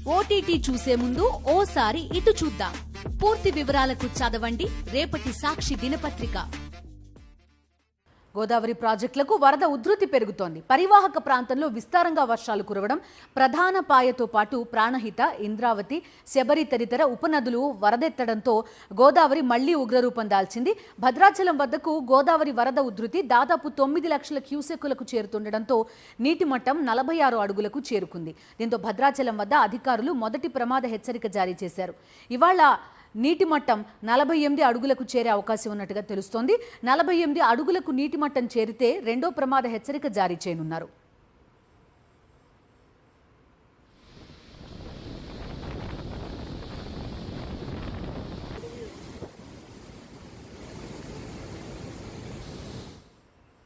OTT చూసే ముందు ఓసారి ఇటు చూద్దాం. పూర్తి వివరాలకు చదవండి రేపటి సాక్షి దినపత్రిక. గోదావరి ప్రాజెక్టులకు వరద ఉధృతి పెరుగుతోంది. పరివాహక ప్రాంతంలో విస్తారంగా వర్షాలు కురవడం, ప్రధాన పాయతో పాటు ప్రాణహిత, ఇంద్రావతి, శబరి తదితర ఉపనదులు వరదెత్తడంతో గోదావరి మళ్లీ ఉగ్రరూపం దాల్చింది. భద్రాచలం వద్దకు గోదావరి వరద ఉధృతి దాదాపు 9 లక్షల క్యూసెక్కులకు చేరుతుండటంతో నీటి మట్టం 46 అడుగులకు చేరుకుంది. దీంతో భద్రాచలం వద్ద అధికారులు మొదటి ప్రమాద హెచ్చరిక జారీ చేశారు. ఇవాళ నీటి మట్టం 48 అడుగులకు చేరే అవకాశం ఉన్నట్టుగా తెలుస్తోంది. 48 అడుగులకు నీటి మట్టం చేరితే రెండో ప్రమాద హెచ్చరిక జారీ చేయనున్నారు.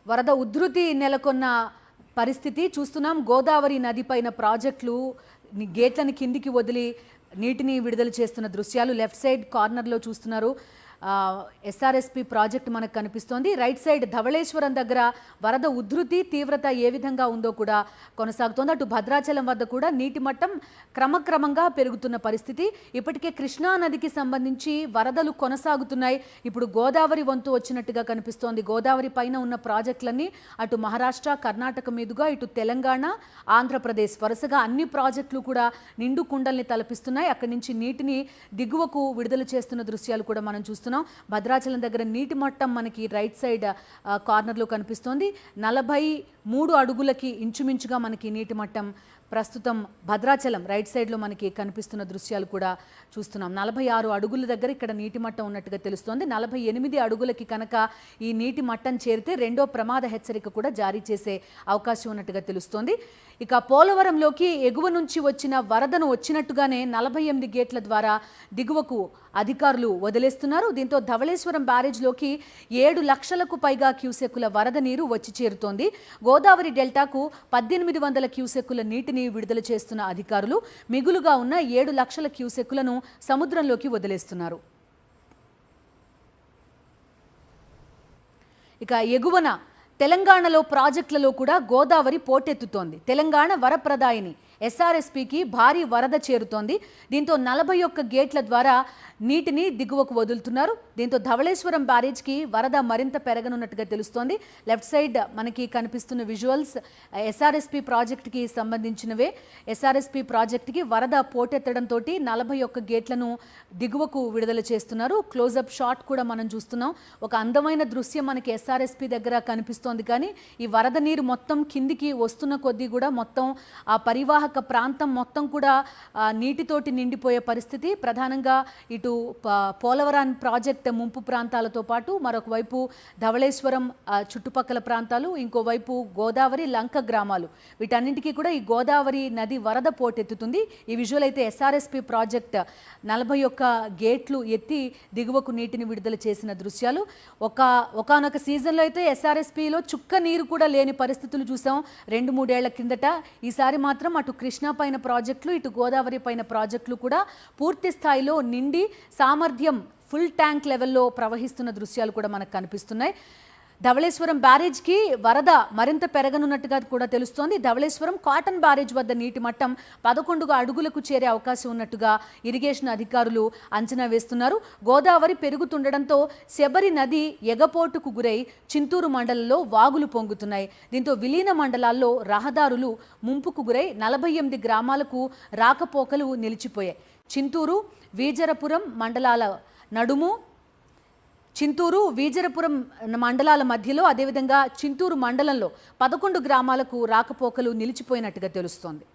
వరద ఉధృతి నెలకొన్న పరిస్థితి చూస్తున్నాం. గోదావరి నది పైన ప్రాజెక్టులు గేట్లను కిందికి వదిలి నీటిని విడుదల చేస్తున్న దృశ్యాలు లెఫ్ట్ సైడ్ కార్నర్లో చూస్తున్నారు. ఎస్ఆర్ఎస్పి ప్రాజెక్ట్ మనకు కనిపిస్తోంది. రైట్ సైడ్ ధవళేశ్వరం దగ్గర వరద ఉధృతి తీవ్రత ఏ విధంగా ఉందో కూడా కొనసాగుతోంది. అటు భద్రాచలం వద్ద కూడా నీటి మట్టం క్రమక్రమంగా పెరుగుతున్న పరిస్థితి. ఇప్పటికే కృష్ణా నదికి సంబంధించి వరదలు కొనసాగుతున్నాయి. ఇప్పుడు గోదావరి వంతు వచ్చినట్టుగా కనిపిస్తోంది. గోదావరి పైన ఉన్న ప్రాజెక్టులన్నీ అటు మహారాష్ట్ర, కర్ణాటక మీదుగా ఇటు తెలంగాణ, ఆంధ్రప్రదేశ్ వరుసగా అన్ని ప్రాజెక్టులు కూడా నిండు కుండల్ని తలపిస్తున్నాయి. అక్కడి నుంచి నీటిని దిగువకు విడుదల చేస్తున్న దృశ్యాలు కూడా మనం చూస్తున్నాం. భద్రాచలం దగ్గర నీటి మట్టం మనకి రైట్ సైడ్ కార్నర్లో కనిపిస్తోంది. 43 అడుగులకి ఇంచుమించుగా మనకి నీటి మట్టం ప్రస్తుతం భద్రాచలం రైట్ సైడ్లో మనకి కనిపిస్తున్న దృశ్యాలు కూడా చూస్తున్నాం. 46 అడుగుల దగ్గర ఇక్కడ నీటి మట్టం ఉన్నట్టుగా తెలుస్తోంది. 48 అడుగులకి కనుక ఈ నీటి మట్టం చేరితే రెండో ప్రమాద హెచ్చరిక కూడా జారీ చేసే అవకాశం ఉన్నట్టుగా తెలుస్తోంది. ఇక పోలవరంలోకి ఎగువ నుంచి వచ్చిన వరదను వచ్చినట్టుగానే 48 గేట్ల ద్వారా దిగువకు అధికారులు వదిలేస్తున్నారు. దీంతో ధవళేశ్వరం బ్యారేజ్లోకి 7 లక్షలకు పైగా క్యూసెక్కుల వరద నీరు వచ్చి చేరుతోంది. గోదావరి డెల్టాకు 1800 క్యూసెక్కుల నీటిని విడుదల చేస్తున్న అధికారులు మిగులుగా ఉన్న 7 లక్షల క్యూసెక్కులను సముద్రంలోకి వదిలేస్తున్నారు. ఇక ఎగువన తెలంగాణలో ప్రాజెక్టులలో కూడా గోదావరి పోటెత్తుతోంది. తెలంగాణ వరప్రదాయిని ఎస్ఆర్ఎస్పికి భారీ వరద చేరుతోంది. దీంతో 41 గేట్ల ద్వారా నీటిని దిగువకు వదులుతున్నారు. దీంతో ధవళేశ్వరం బ్యారేజ్కి వరద మరింత పెరగనున్నట్టుగా తెలుస్తోంది. లెఫ్ట్ సైడ్ మనకి కనిపిస్తున్న విజువల్స్ ఎస్ఆర్ఎస్పి ప్రాజెక్టుకి సంబంధించినవే. ఎస్ఆర్ఎస్పి ప్రాజెక్టుకి వరద పోటెత్తడంతో 41 గేట్లను దిగువకు విడుదల చేస్తున్నారు. క్లోజప్ షాట్ కూడా మనం చూస్తున్నాం. ఒక అందమైన దృశ్యం మనకి ఎస్ఆర్ఎస్పి దగ్గర కనిపిస్తోంది. కానీ ఈ వరద నీరు మొత్తం కిందికి వస్తున్న కొద్దీ కూడా మొత్తం ఆ పరివాహక ప్రాంతం మొత్తం కూడా నీటితోటి నిండిపోయే పరిస్థితి. ప్రధానంగా ఇటు పోలవరం ప్రాజెక్ట్ ముంపు ప్రాంతాలతో పాటు మరొక వైపు ధవళేశ్వరం చుట్టుపక్కల ప్రాంతాలు, ఇంకోవైపు గోదావరి లంక గ్రామాలు, వీటన్నింటికీ కూడా ఈ గోదావరి నది వరద పోటెత్తుతుంది. ఈ విజువల్ అయితే ఎస్ఆర్ఎస్పి ప్రాజెక్ట్ 41 గేట్లు ఎత్తి దిగువకు నీటిని విడుదల చేసిన దృశ్యాలు. ఒకానొక సీజన్లో అయితే ఎస్ఆర్ఎస్పిలో చుక్క నీరు కూడా లేని పరిస్థితులు చూసాం 2-3 ఏళ్ల కిందట. ఈసారి మాత్రం అటు కృష్ణా పైన ప్రాజెక్టులు, ఇటు గోదావరి పైన ప్రాజెక్టులు కూడా పూర్తి స్థాయిలో నిండి సామర్థ్యం ఫుల్ ట్యాంక్ లెవెల్లో ప్రవహిస్తున్న దృశ్యాలు కూడా మనకు కనిపిస్తున్నాయి. ధవళేశ్వరం బ్యారేజ్కి వరద మరింత పెరగనున్నట్టుగా కూడా తెలుస్తోంది. ధవళేశ్వరం కాటన్ బ్యారేజ్ వద్ద నీటి మట్టం 11 అడుగులకు చేరే అవకాశం ఉన్నట్టుగా ఇరిగేషన్ అధికారులు అంచనా వేస్తున్నారు. గోదావరి పెరుగుతుండడంతో శబరి నది ఎగపోటుకు గురై చింతూరు మండలంలో వాగులు పొంగుతున్నాయి. దీంతో విలీన మండలాల్లో రహదారులు ముంపుకు గురై 48 గ్రామాలకు రాకపోకలు నిలిచిపోయాయి. చింతూరు, వీజరపురం మండలాల నడుము, చింతూరు, వీజరపురం మండలాల మధ్యలో, అదేవిధంగా చింతూరు మండలంలో 11 గ్రామాలకు రాకపోకలు నిలిచిపోయినట్టుగా తెలుస్తోంది.